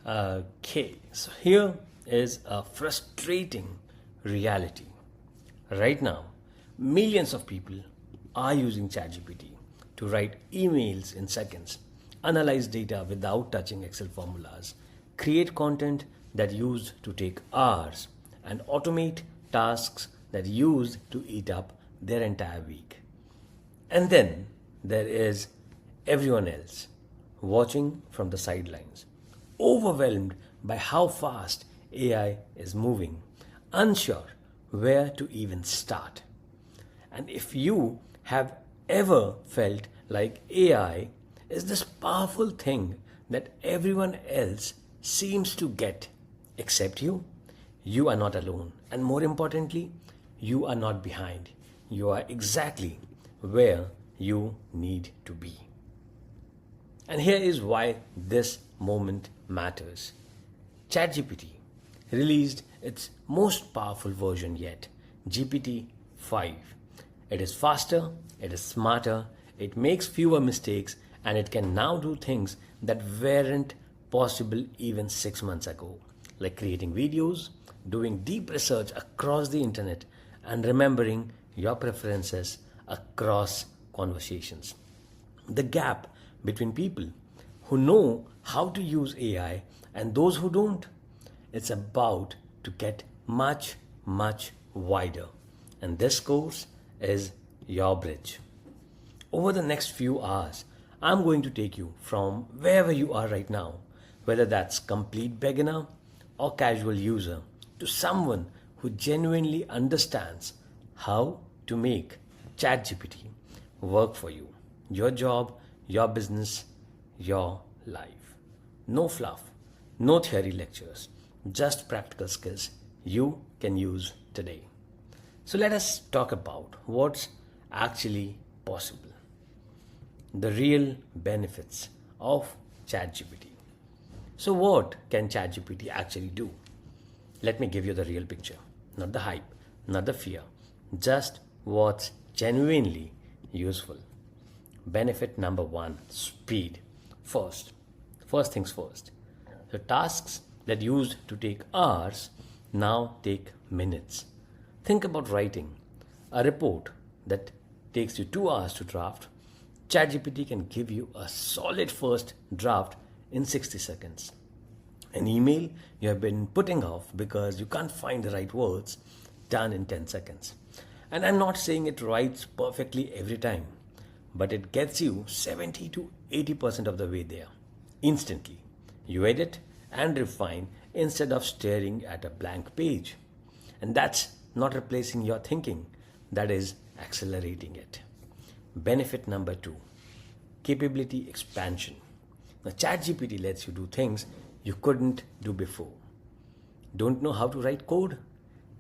Okay, so here is a frustrating reality. Right now, millions of people are using ChatGPT to write emails in seconds, analyze data without touching Excel formulas, create content that used to take hours, and automate tasks that used to eat up their entire week. And then there is everyone else watching from the sidelines, overwhelmed by how fast AI is moving, unsure where to even start. And if you have ever felt like AI is this powerful thing that everyone else seems to get except you are not alone. And more importantly, you are not behind. You are exactly where you need to be. And here is why this moment matters. ChatGPT released its most powerful version yet, GPT 5. It is faster, it is smarter, it makes fewer mistakes, and it can now do things that weren't possible even 6 months ago, like creating videos, doing deep research across the internet, and remembering your preferences across conversations. The gap between people who know how to use AI and those who don't, it's about to get much, much wider. And this course is your bridge. Over the next few hours, I'm going to take you from wherever you are right now, whether that's complete beginner or casual user, to someone who genuinely understands how to make ChatGPT work for you, your job, your business, your life. No fluff, no theory lectures, just practical skills you can use today. So let us talk about what's actually possible. The real benefits of ChatGPT. So what can ChatGPT actually do? Let me give you the real picture, not the hype, not the fear, just what's genuinely useful. Benefit number one, speed. First things first. The tasks that used to take hours now take minutes. Think about writing a report that takes you 2 hours to draft. ChatGPT can give you a solid first draft in 60 seconds. An email you have been putting off because you can't find the right words, done in 10 seconds. And I'm not saying it writes perfectly every time, but it gets you 70 to 80% of the way there instantly. You edit and refine instead of staring at a blank page. And that's not replacing your thinking, that is accelerating it. Benefit number two, capability expansion. Now, ChatGPT lets you do things you couldn't do before. Don't know how to write code?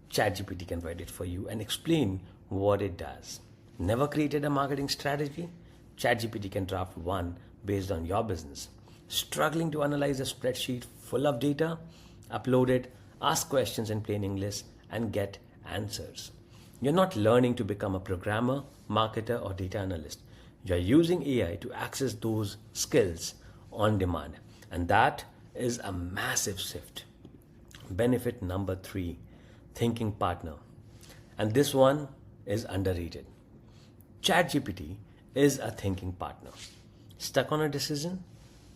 ChatGPT can write it for you and explain what it does. Never created a marketing strategy? ChatGPT can draft one based on your business. Struggling to analyze a spreadsheet full of data? Upload it, ask questions in plain English, and get answers. You're not learning to become a programmer, marketer, or data analyst. You're using AI to access those skills on demand. And that is a massive shift. Benefit number three, thinking partner. And this one is underrated. ChatGPT is a thinking partner. Stuck on a decision?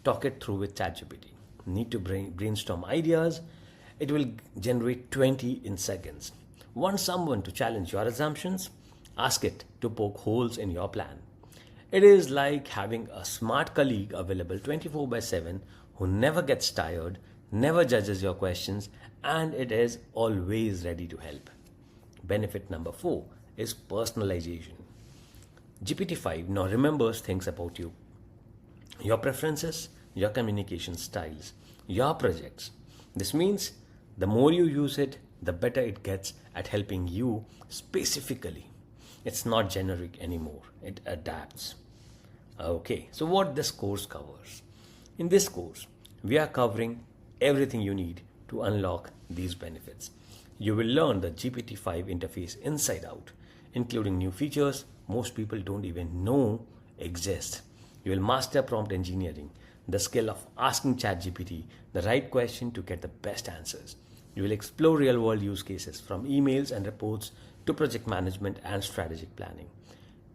Talk it through with ChatGPT. Need to brainstorm ideas? It will generate 20 in seconds. Want someone to challenge your assumptions? Ask it to poke holes in your plan. It is like having a smart colleague available 24/7 who never gets tired, never judges your questions, and it is always ready to help. Benefit number four is personalization. GPT-5 now remembers things about you, your preferences, your communication styles, your projects. This means the more you use it, the better it gets at helping you specifically. It's not generic anymore, it adapts. Okay, so what this course covers? In this course, we are covering everything you need to unlock these benefits. You will learn the GPT-5 interface inside out, including new features most people don't even know exist. You will master prompt engineering, the skill of asking ChatGPT the right question to get the best answers. You will explore real world use cases from emails and reports to project management and strategic planning.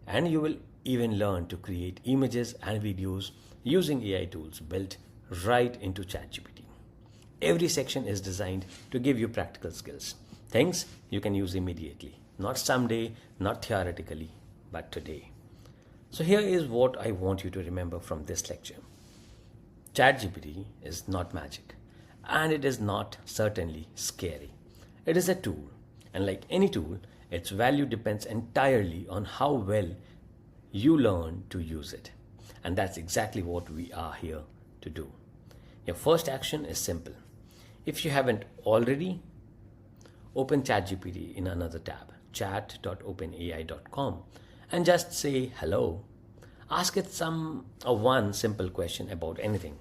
And you will even learn to create images and videos using AI tools built right into ChatGPT. Every section is designed to give you practical skills, things you can use immediately, not someday, not theoretically, but today. So here is what I want you to remember from this lecture. ChatGPT is not magic, and it is not certainly scary. It is a tool, and like any tool, its value depends entirely on how well you learn to use it. And that's exactly what we are here to do. Your first action is simple. If you haven't already, open ChatGPT in another tab, chat.openai.com, and just say hello. Ask it one simple question about anything.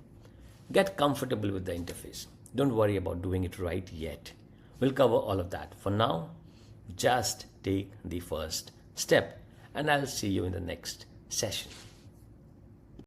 Get comfortable with the interface. Don't worry about doing it right yet. We'll cover all of that. For now, just take the first step, and I'll see you in the next session.